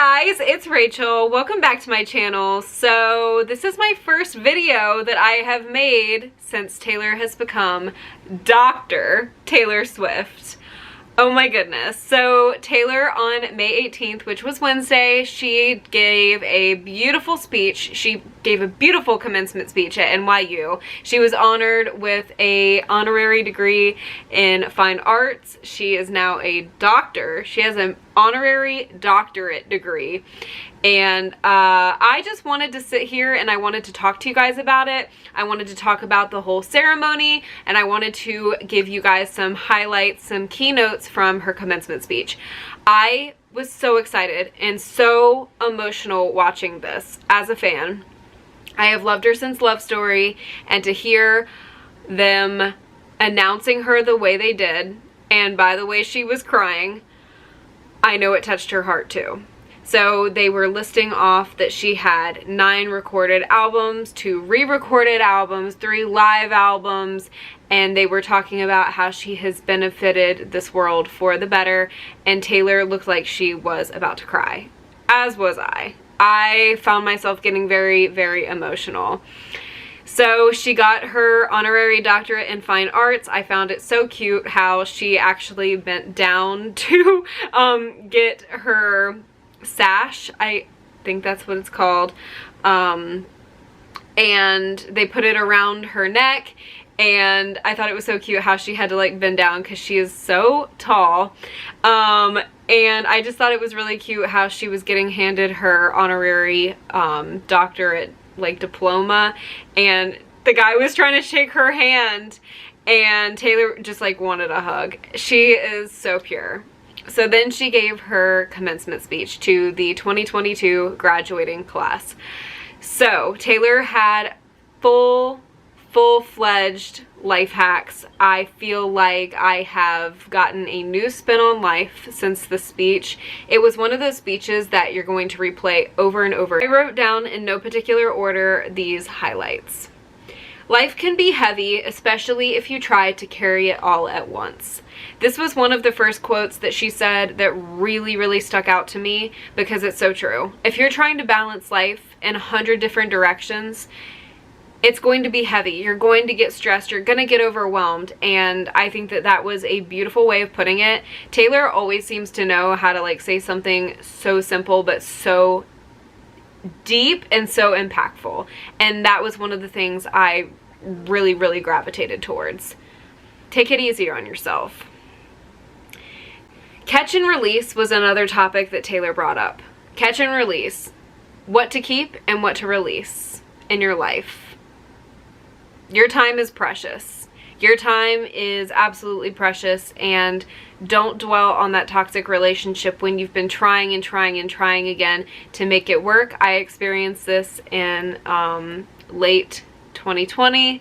guys, it's Rachel. Welcome back to my channel. So this is my first video that I have made since Taylor has become Dr. Taylor Swift. Oh my goodness. So Taylor on May 18th, which was Wednesday, she gave a beautiful speech. She gave a beautiful commencement speech at NYU. She was honored with an honorary degree in fine arts. She is now a doctor. She has an honorary doctorate degree. And I just wanted to sit here and I wanted to talk to you guys about it. I wanted to talk about the whole ceremony, and I wanted to give you guys some highlights, some keynotes from her commencement speech. I was so excited and so emotional watching this as a fan. I have loved her since Love Story, and to hear them announcing her the way they did, and by the way she was crying, I know it touched her heart too. So they were listing off that she had 9 recorded albums, 2 re-recorded albums, 3 live albums, and they were talking about how she has benefited this world for the better, and Taylor looked like she was about to cry, as was I. I found myself getting very, very emotional. So she got her honorary doctorate in fine arts. I found it so cute how she actually bent down to get her sash, I think that's what it's called, and they put it around her neck, and I thought it was so cute how she had to like bend down because she is so tall, and I just thought it was really cute how she was getting handed her honorary doctorate like diploma, and the guy was trying to shake her hand and Taylor just like wanted a hug. She is so pure. So then she gave her commencement speech to the 2022 graduating class. So Taylor had full-fledged life hacks. I feel like I have gotten a new spin on life since the speech. It was one of those speeches that you're going to replay over and over. I wrote down in no particular order these highlights. Life can be heavy, especially if you try to carry it all at once. This was one of the first quotes that she said that really stuck out to me because it's so true. If you're trying to balance life in 100 different directions, it's going to be heavy. You're going to get stressed. You're going to get overwhelmed. And I think that that was a beautiful way of putting it. Taylor always seems to know how to like say something so simple but so deep and so impactful, and that was one of the things I really gravitated towards. Take it easier on yourself. Catch and release was another topic that Taylor brought up. Catch and release. What to keep and what to release in your life. Your time is precious. Your time is absolutely precious, and don't dwell on that toxic relationship when you've been trying again to make it work. I experienced this in late 2020.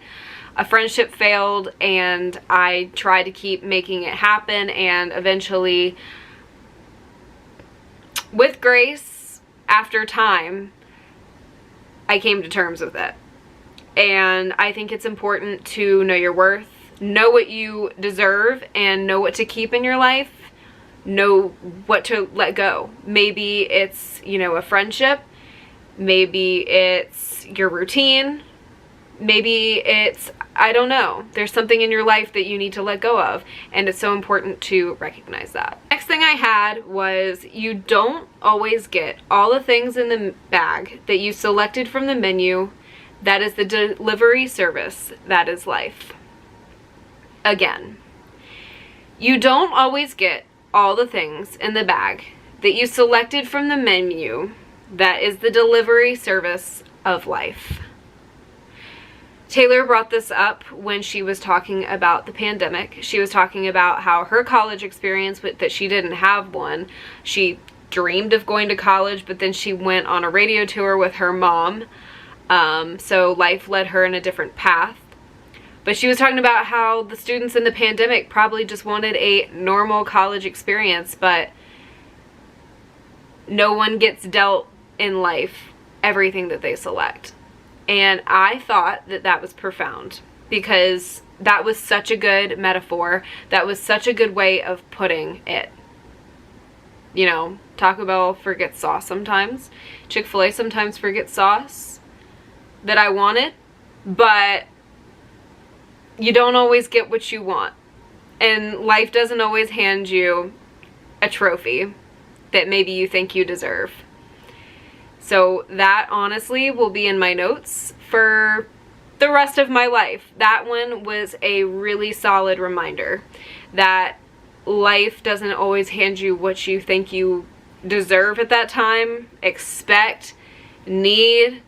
A friendship failed, and I tried to keep making it happen, and eventually, with grace, after time, I came to terms with it. And I think it's important to know your worth, know what you deserve, and know what to keep in your life, know what to let go. Maybe it's, you know, a friendship, maybe it's your routine, maybe it's, I don't know, there's something in your life that you need to let go of, and it's so important to recognize that. Next thing I had was, you don't always get all the things in the bag that you selected from the menu. That is the delivery service. That is life. Again, you don't always get all the things in the bag that you selected from the menu. That is the delivery service of life. Taylor brought this up when she was talking about the pandemic. She was talking about how her college experience, that she didn't have one. She dreamed of going to college, but then she went on a radio tour with her mom. So life led her in a different path. But she was talking about how the students in the pandemic probably just wanted a normal college experience, but no one gets dealt in life everything that they select. And I thought that that was profound, because that was such a good metaphor. That was such a good way of putting it. You know, Taco Bell forgets sauce sometimes. Chick-fil-A sometimes forgets sauce that I wanted, but you don't always get what you want. And life doesn't always hand you a trophy that maybe you think you deserve. So that honestly will be in my notes for the rest of my life. That one was a really solid reminder that life doesn't always hand you what you think you deserve at that time, expect, need,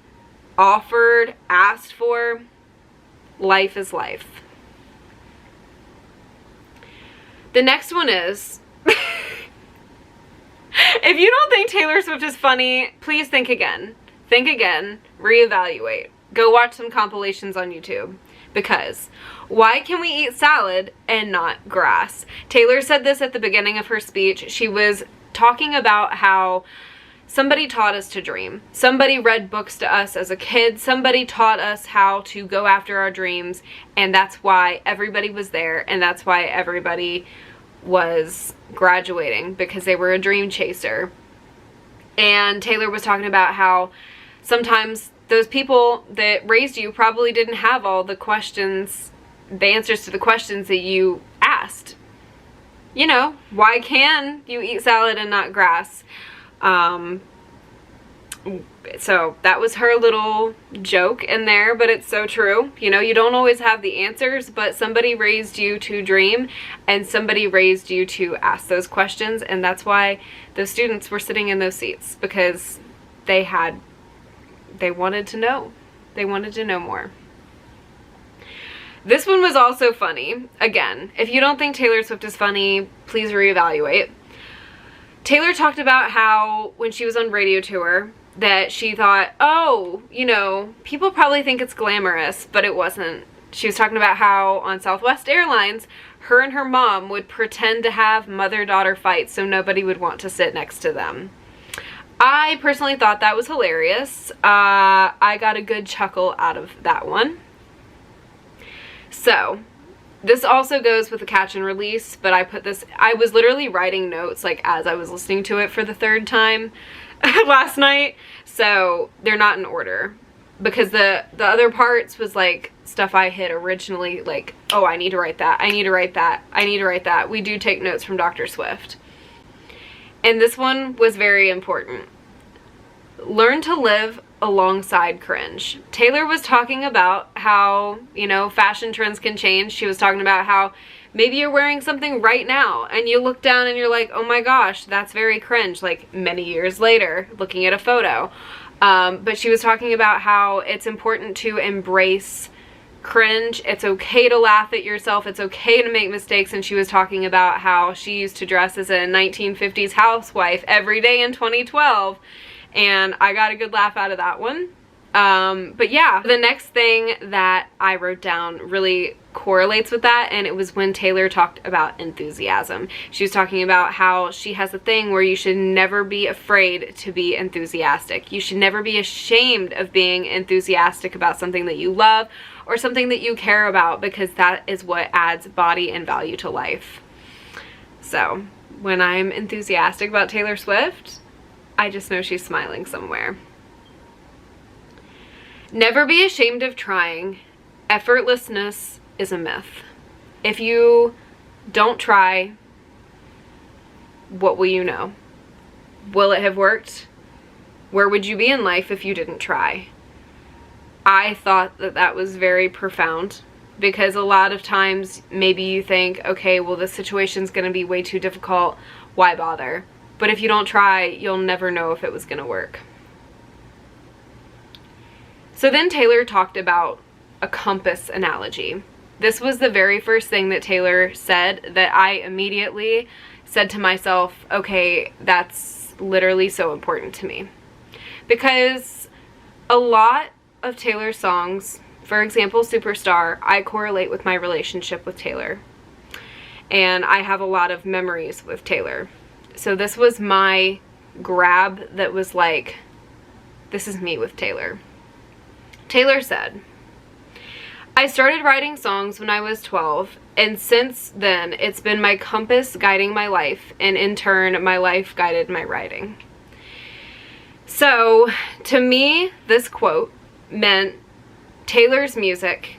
offered, asked for. Life is life. The next one is, if you don't think Taylor Swift is funny, please think again. Think again, reevaluate. Go watch some compilations on YouTube. Because why can we eat salad and not grass? Taylor said this at the beginning of her speech. She was talking about how somebody taught us to dream. Somebody read books to us as a kid. Somebody taught us how to go after our dreams. And that's why everybody was there. And that's why everybody was graduating, because they were a dream chaser. And Taylor was talking about how sometimes those people that raised you probably didn't have all the questions, the answers to the questions that you asked. You know, why can you eat salad and not grass? So that was her little joke in there, but it's so true. You know, you don't always have the answers, but somebody raised you to dream and somebody raised you to ask those questions. And that's why those students were sitting in those seats, because they wanted to know. They wanted to know more. This one was also funny. Again, if you don't think Taylor Swift is funny, please reevaluate. Taylor talked about how when she was on radio tour that she thought, oh, you know, people probably think it's glamorous, but it wasn't. She was talking about how on Southwest Airlines, her and her mom would pretend to have mother-daughter fights so nobody would want to sit next to them. I personally thought that was hilarious. I got a good chuckle out of that one. So, this also goes with the catch and release, but I was literally writing notes like as I was listening to it for the third time last night. So, they're not in order. Because the other parts was like stuff I had originally like, oh, I need to write that, I need to write that, I need to write that. We do take notes from Dr. Swift. And this one was very important. Learn to live alongside cringe. Taylor was talking about how, you know, fashion trends can change. She was talking about how maybe you're wearing something right now and you look down and you're like, oh my gosh, that's very cringe, like many years later, looking at a photo. But she was talking about how it's important to embrace cringe. It's okay to laugh at yourself. It's okay to make mistakes. And she was talking about how she used to dress as a 1950s housewife every day in 2012. And I got a good laugh out of that one. But yeah, the next thing that I wrote down really correlates with that, and it was when Taylor talked about enthusiasm. She was talking about how she has a thing where you should never be afraid to be enthusiastic. You should never be ashamed of being enthusiastic about something that you love or something that you care about, because that is what adds body and value to life. So when I'm enthusiastic about Taylor Swift, I just know she's smiling somewhere. Never be ashamed of trying. Effortlessness is a myth. If you don't try, what will you know? Will it have worked? Where would you be in life if you didn't try? I thought that that was very profound, because a lot of times maybe you think, okay, well, this situation's going to be way too difficult. Why bother? But if you don't try, you'll never know if it was going to work. So then Taylor talked about a compass analogy. This was the very first thing that Taylor said that I immediately said to myself, okay, that's literally so important to me. Because a lot of Taylor's songs, for example, Superstar, I correlate with my relationship with Taylor. And I have a lot of memories with Taylor. So this was my grab that was like, this is me with Taylor. Taylor said, I started writing songs when I was 12, And since then, it's been my compass guiding my life, and in turn, my life guided my writing. So, to me, this quote meant Taylor's music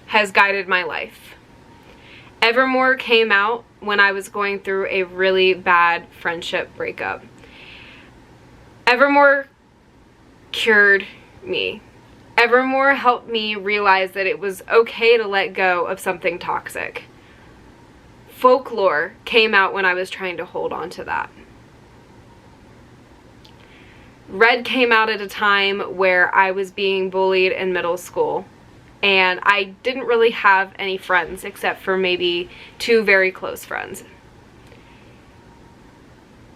has guided my life. Evermore came out when I was going through a really bad friendship breakup. Evermore cured me. Evermore helped me realize that it was okay to let go of something toxic. Folklore came out when I was trying to hold on to that. Red came out at a time where I was being bullied in middle school, and I didn't really have any friends except for maybe 2 very close friends.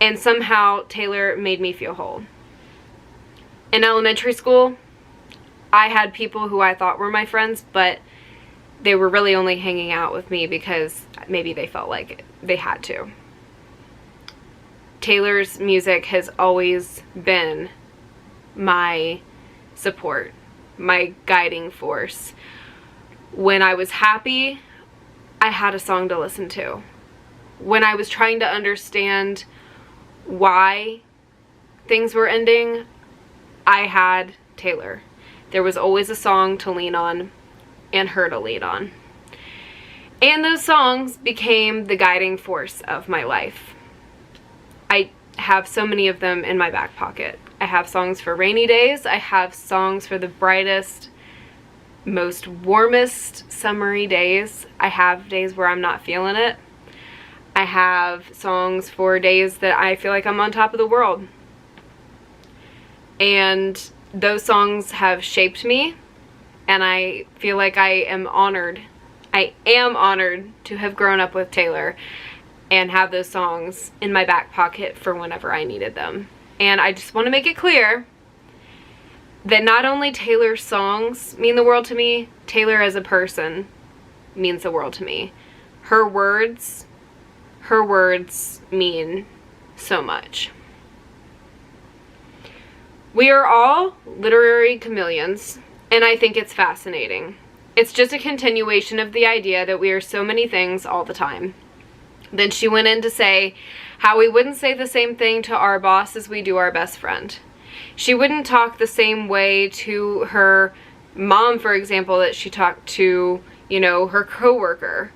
And somehow Taylor made me feel whole. In elementary school, I had people who I thought were my friends, but they were really only hanging out with me because maybe they felt like they had to. Taylor's music has always been my support, my guiding force. When I was happy, I had a song to listen to. When I was trying to understand why things were ending, I had Taylor. There was always a song to lean on and her to lean on. And those songs became the guiding force of my life. I have so many of them in my back pocket. I have songs for rainy days. I have songs for the brightest, most warmest summery days. I have days where I'm not feeling it. I have songs for days that I feel like I'm on top of the world. And those songs have shaped me, and I feel like I am honored. I am honored to have grown up with Taylor and have those songs in my back pocket for whenever I needed them. And I just want to make it clear that not only Taylor's songs mean the world to me, Taylor as a person means the world to me. Her words mean so much. We are all literary chameleons, and I think it's fascinating. It's just a continuation of the idea that we are so many things all the time. Then she went in to say how we wouldn't say the same thing to our boss as we do our best friend. She wouldn't talk the same way to her mom, for example, that she talked to, her coworker.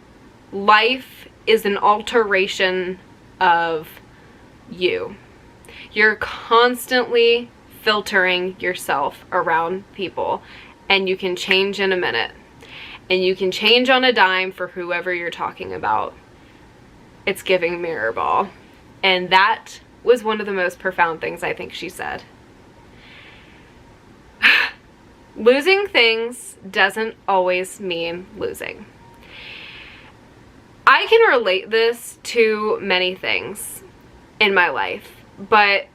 Life is an alteration of you. You're constantly filtering yourself around people, and you can change in a minute, and you can change on a dime for whoever you're talking about. It's giving mirror ball. And that was one of the most profound things I think she said. Losing things doesn't always mean losing. I can relate this to many things in my life, but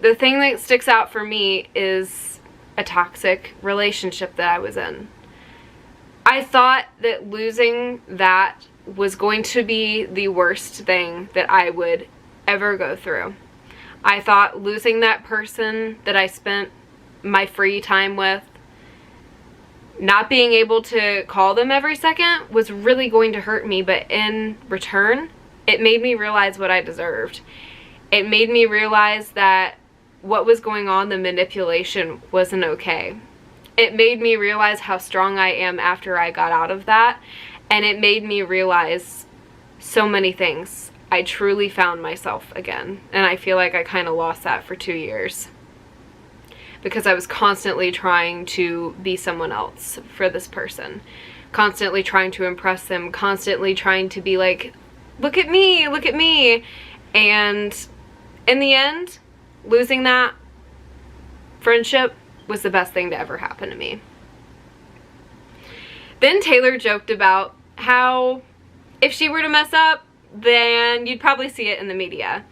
the thing that sticks out for me is a toxic relationship that I was in. I thought that losing that was going to be the worst thing that I would ever go through. I thought losing that person that I spent my free time with, not being able to call them every second, was really going to hurt me, but in return, it made me realize what I deserved. It made me realize that what was going on, the manipulation, wasn't okay. It made me realize how strong I am after I got out of that, and it made me realize so many things. I truly found myself again, and I feel like I kind of lost that for 2 years because I was constantly trying to be someone else for this person, constantly trying to impress them, constantly trying to be like, look at me, and in the end, losing that friendship was the best thing to ever happen to me. Then Taylor joked about how if she were to mess up, then you'd probably see it in the media.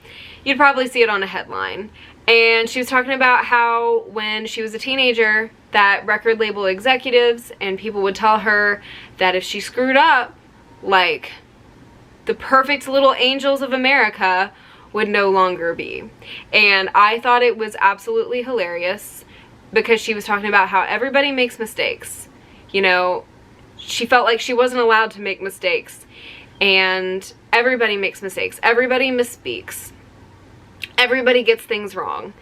You'd probably see it on a headline. And she was talking about how when she was a teenager, that record label executives and people would tell her that if she screwed up, like, the perfect little angels of America would no longer be. And I thought it was absolutely hilarious because she was talking about how everybody makes mistakes. she felt like she wasn't allowed to make mistakes. And everybody makes mistakes. Everybody misspeaks. Everybody gets things wrong.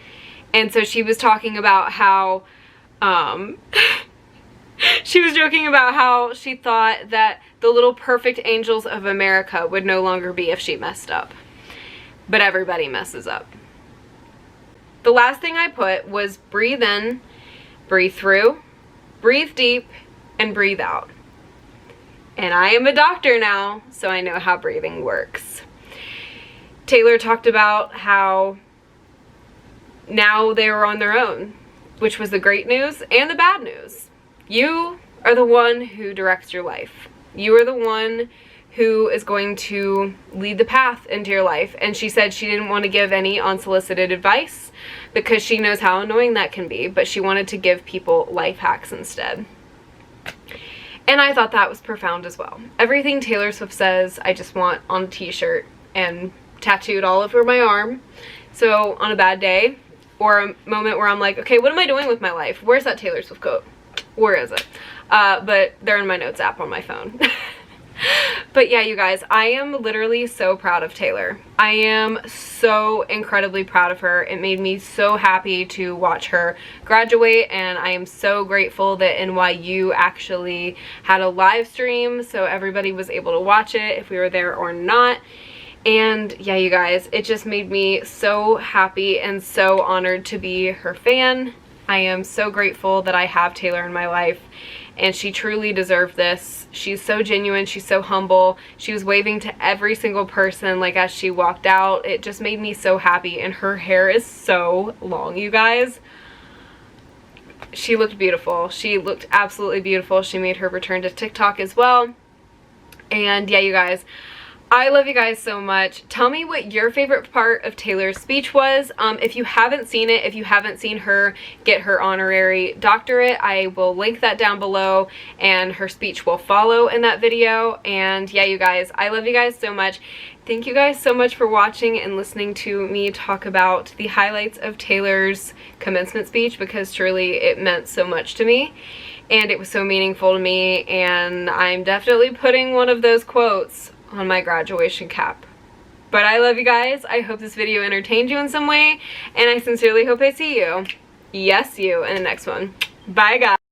And so she was talking about how, she was joking about how she thought that the little perfect angels of America would no longer be if she messed up. But everybody messes up. The last thing I put was breathe in, breathe through, breathe deep, and breathe out. And I am a doctor now, so I know how breathing works. Taylor talked about how now they were on their own, which was the great news and the bad news. You are the one who directs your life. You are the one who is going to lead the path into your life. And she said she didn't want to give any unsolicited advice because she knows how annoying that can be, but she wanted to give people life hacks instead. And I thought that was profound as well. Everything Taylor Swift says, I just want on a t-shirt and tattooed all over my arm. So on a bad day, or a moment where I'm like, okay, what am I doing with my life? Where's that Taylor Swift quote? Where is it? But they're in my notes app on my phone. But yeah, you guys, I am literally so proud of Taylor. I am so incredibly proud of her. It made me so happy to watch her graduate, and I am so grateful that NYU actually had a live stream so everybody was able to watch it if we were there or not. And yeah, you guys, it just made me so happy and so honored to be her fan. I am so grateful that I have Taylor in my life, and she truly deserved this. She's so genuine, she's so humble. She was waving to every single person like as she walked out. It just made me so happy, and her hair is so long, you guys. She looked beautiful. She looked absolutely beautiful. She made her return to TikTok as well. And yeah, you guys, I love you guys so much. Tell me what your favorite part of Taylor's speech was. If you haven't seen it, if you haven't seen her get her honorary doctorate, I will link that down below, and her speech will follow in that video. And yeah, you guys, I love you guys so much. Thank you guys so much for watching and listening to me talk about the highlights of Taylor's commencement speech, because truly it meant so much to me. And it was so meaningful to me, and I'm definitely putting one of those quotes on my graduation cap. But I love you guys. I hope this video entertained you in some way, and I sincerely hope I see you, yes, you, in the next one. Bye, guys.